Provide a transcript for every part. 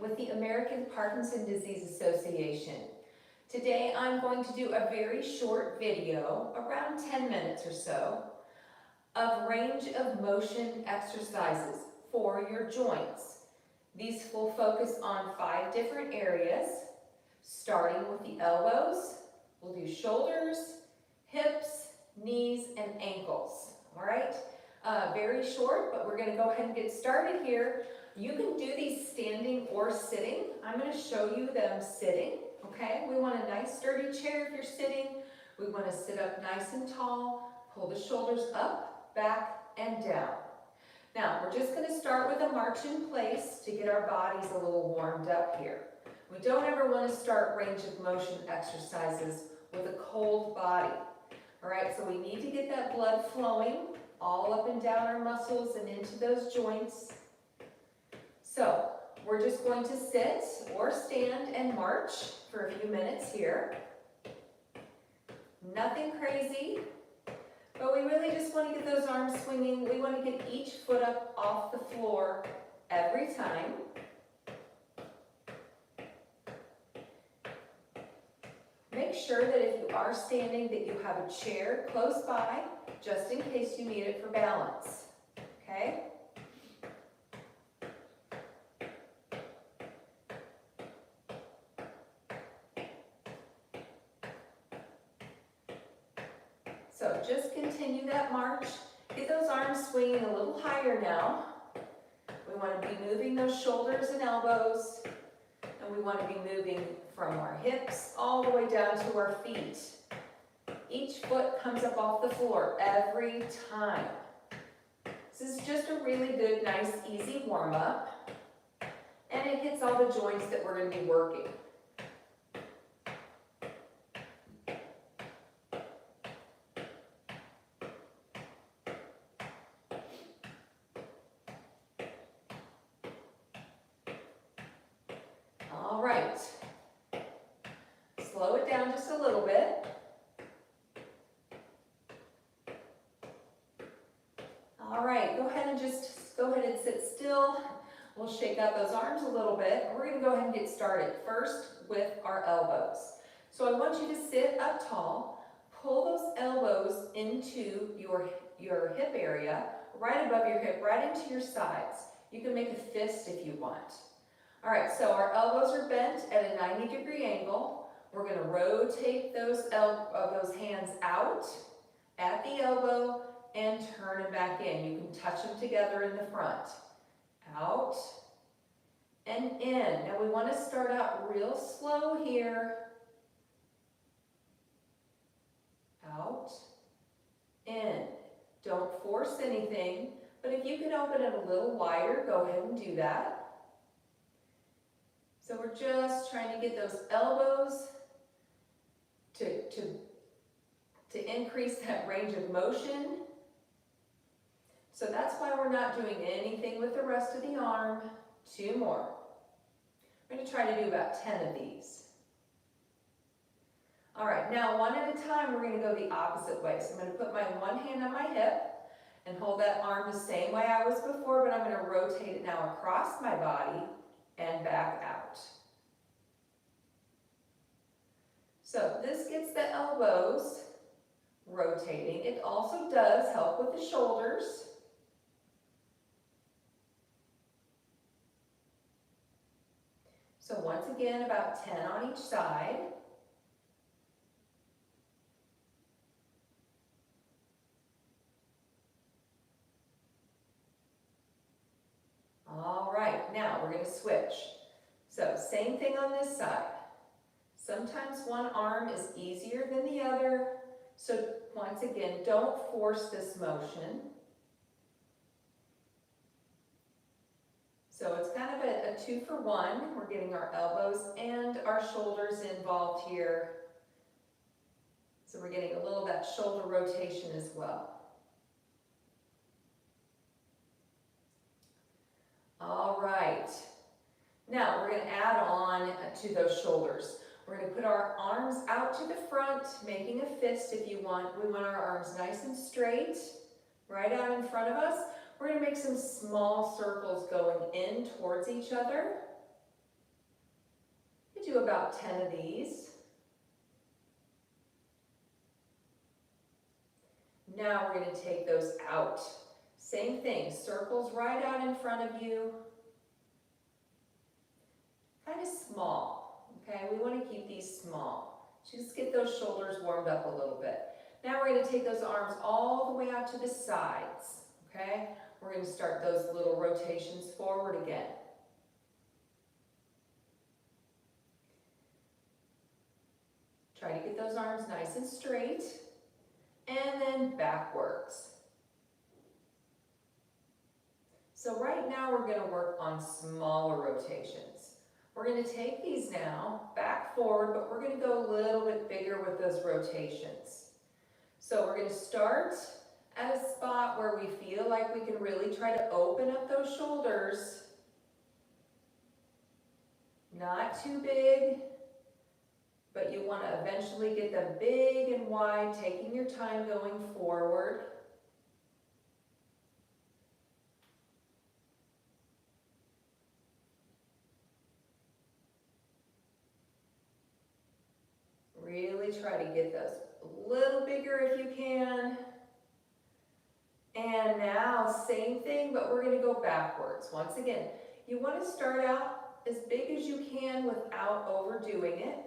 with the American Parkinson's Disease Association. Today I'm going to do a very short video, around 10 minutes or so, of range of motion exercises for your joints. These will focus on 5 different areas, starting with the elbows. We'll do shoulders, hips, knees, and ankles. All right? Very short, but we're going to go ahead and get started here. You can do these standing or sitting. I'm going to show you them sitting. Okay? We want a nice sturdy chair if you're sitting. We want to sit up nice and tall. Pull the shoulders up, back, and down. Now, we're just going to start with a march in place to get our bodies a little warmed up here. We don't ever want to start range of motion exercises with a cold body. All right, so we need to get that blood flowing all up and down our muscles and into those joints. So, we're just going to sit or stand and march for a few minutes here. Nothing crazy. But we really just want to get those arms swinging. We want to get each foot up off the floor every time. Make sure that if you are standing that you have a chair close by, just in case you need it for balance. Okay? So just continue that march. Get those arms swinging a little higher now. We want to be moving those shoulders and elbows. And we want to be moving from our hips all the way down to our feet. Each foot comes up off the floor every time. This is just a really good, nice, easy warm-up. And it hits all the joints that we're going to be working. All right, slow it down just a little bit. All right, go ahead and sit still. We'll shake out those arms a little bit. We're going to go ahead and get started first with our elbows. So I want you to sit up tall, pull those elbows into your hip area, right above your hip, right into your sides. You can make a fist if you want. All right, so our elbows are bent at a 90-degree angle. We're going to rotate those hands out at the elbow and turn them back in. You can touch them together in the front. Out and in. Now we want to start out real slow here. Out, in. Don't force anything, but if you can open it a little wider, go ahead and do that. So we're just trying to get those elbows to increase that range of motion. So that's why we're not doing anything with the rest of the arm. 2 more. We're going to try to do about 10 of these. All right, now one at a time, we're going to go the opposite way. So I'm going to put my one hand on my hip and hold that arm the same way I was before, but I'm going to rotate it now across my body and back out. So this gets the elbows rotating. It also does help with the shoulders. So once again, about 10 on each side. All right, now we're going to switch. So same thing on this side. Sometimes one arm is easier than the other. So once again, don't force this motion. So it's kind of a 2 for 1. We're getting our elbows and our shoulders involved here. So we're getting a little of that shoulder rotation as well. All right. Now we're going to add on to those shoulders. We're going to put our arms out to the front, making a fist if you want. We want our arms nice and straight, right out in front of us. We're going to make some small circles going in towards each other. do about 10 of these. Now we're going to take those out. Same thing, circles right out in front of you. Kind of small, okay? We want to keep these small. Just get those shoulders warmed up a little bit. Now we're going to take those arms all the way out to the sides, okay? We're going to start those little rotations forward again. Try to get those arms nice and straight, and then backwards. So right now we're going to work on smaller rotations. We're going to take these now back forward, but we're going to go a little bit bigger with those rotations. So we're going to start at a spot where we feel like we can really try to open up those shoulders. Not too big, but you want to eventually get them big and wide, taking your time going forward. Really try to get those a little bigger if you can. And now, same thing, but we're going to go backwards. Once again, you want to start out as big as you can without overdoing it.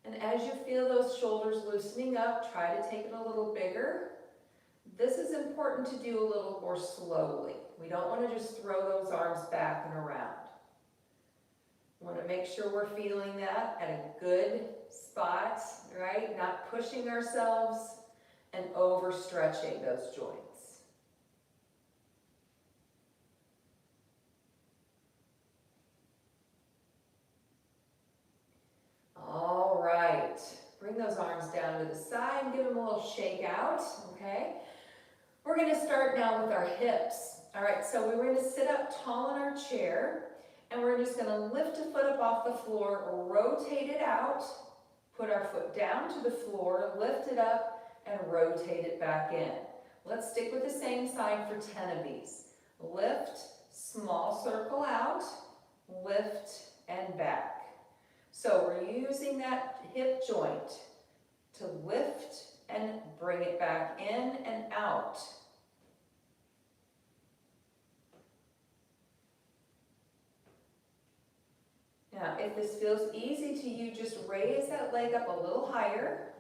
And as you feel those shoulders loosening up, try to take it a little bigger. This is important to do a little more slowly. We don't want to just throw those arms back and around. We want to make sure we're feeling that at a good spot, right? Not pushing ourselves and overstretching those joints. All right, bring those arms down to the side and give them a little shake out, okay? We're going to start now with our hips. All right, so we're going to sit up tall in our chair, and we're just going to lift a foot up off the floor, rotate it out, put our foot down to the floor, lift it up, and rotate it back in. Let's stick with the same side for 10 of these. Lift, small circle out, lift, and back. So we're using that hip joint to lift and bring it back in and out. Now, if this feels easy to you, just raise that leg up a little higher.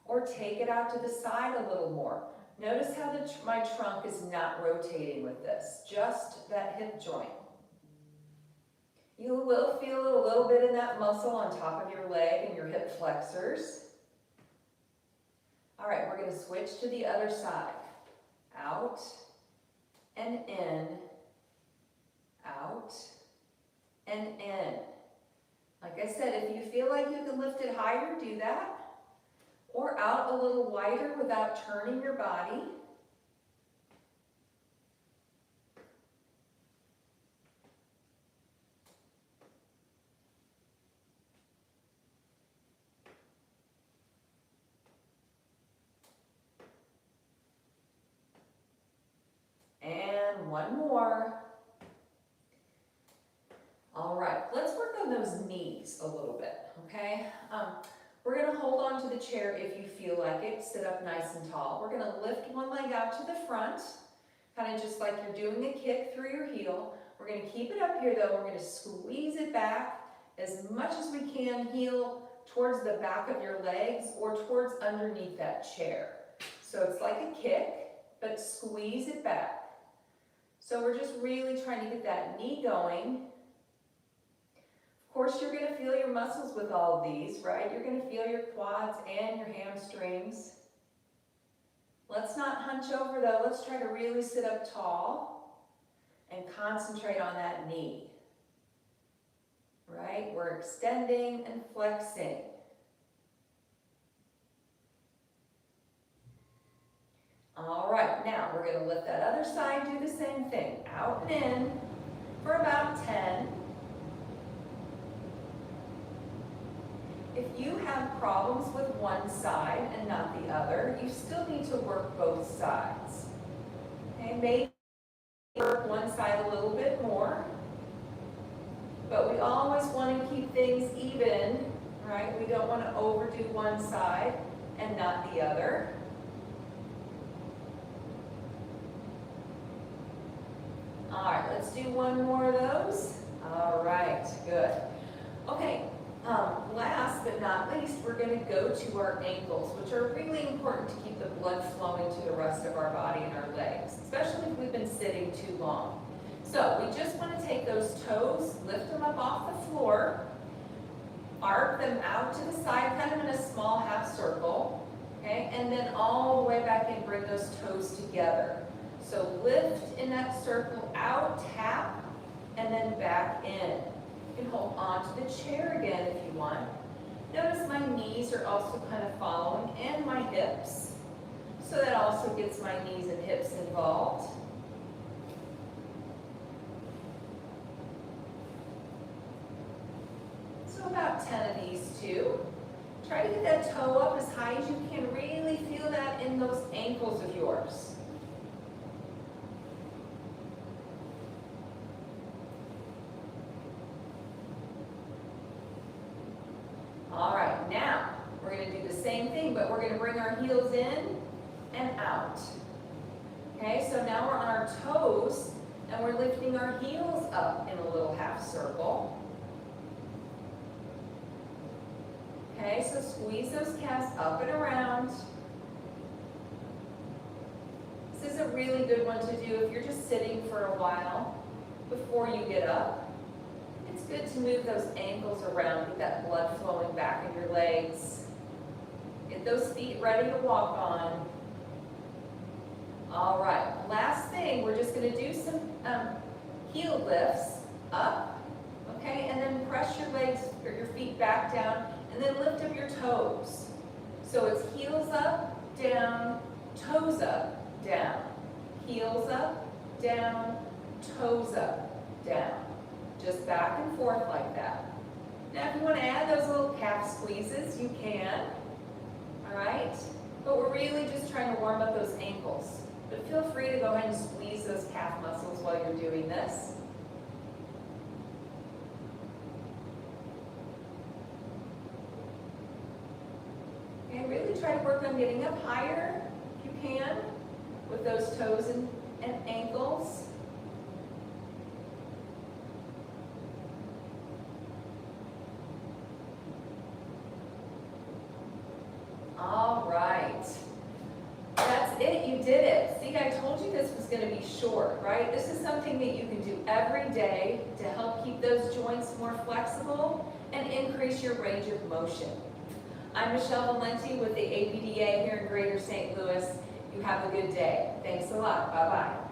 Or take it out to the side a little more. Notice how my trunk is not rotating with this, just that hip joint. You will feel it a little bit in that muscle on top of your leg and your hip flexors. All right, we're going to switch to the other side. Out and in, out and in. Like I said, if you feel like you can lift it higher, do that. Or out a little wider without turning your body. And one more. All right, let's work on those knees a little bit, okay? We're going to hold on to the chair if you feel like it. Sit up nice and tall. We're going to lift one leg out to the front, kind of just like you're doing a kick through your heel. We're going to keep it up here though. We're going to squeeze it back as much as we can, heel towards the back of your legs or towards underneath that chair. So it's like a kick, but squeeze it back. So we're just really trying to get that knee going. Of course, you're going to feel your muscles with all of these, right? You're going to feel your quads and your hamstrings. Let's not hunch over though. Let's try to really sit up tall and concentrate on that knee, right? We're extending and flexing. All right, now we're going to lift that other side, do the same thing. Out and in for about 10. If you have problems with one side and not the other, you still need to work both sides. Okay, maybe work one side a little bit more. But we always want to keep things even, right? We don't want to overdo one side and not the other. All right, let's do one more of those. All right, good. Okay, last but not least, we're going to go to our ankles, which are really important to keep the blood flowing to the rest of our body and our legs, especially if we've been sitting too long. So we just want to take those toes, lift them up off the floor, arc them out to the side, kind of in a small half circle, okay? And then all the way back in, bring those toes together. So lift in that circle out, tap, and then back in. You can hold on to the chair again if you want. Notice my knees are also kind of following, and my hips. So that also gets my knees and hips involved. So about 10 of these too. Try to get that toe up as high as you can. Really feel that in those ankles of yours. All right, now we're going to do the same thing, but we're going to bring our heels in and out. Okay, so now we're on our toes and we're lifting our heels up in a little half circle. Okay, so squeeze those calves up and around. This is a really good one to do if you're just sitting for a while before you get up. It's good to move those ankles around, get that blood flowing back in your legs. Get those feet ready to walk on. All right, last thing, we're just going to do some heel lifts up, okay, and then press your legs or your feet back down, and then lift up your toes. So it's heels up, down, toes up, down. Heels up, down, toes up, down. Just back and forth like that. Now if you want to add those little calf squeezes, you can. All right? But we're really just trying to warm up those ankles. But feel free to go ahead and squeeze those calf muscles while you're doing this. And really try to work on getting up higher if you can with those toes and ankles. All right. That's it. You did it. See, I told you this was going to be short, right? This is something that you can do every day to help keep those joints more flexible and increase your range of motion. I'm Michelle Valenti with the APDA here in Greater St. Louis. You have a good day. Thanks a lot. Bye-bye.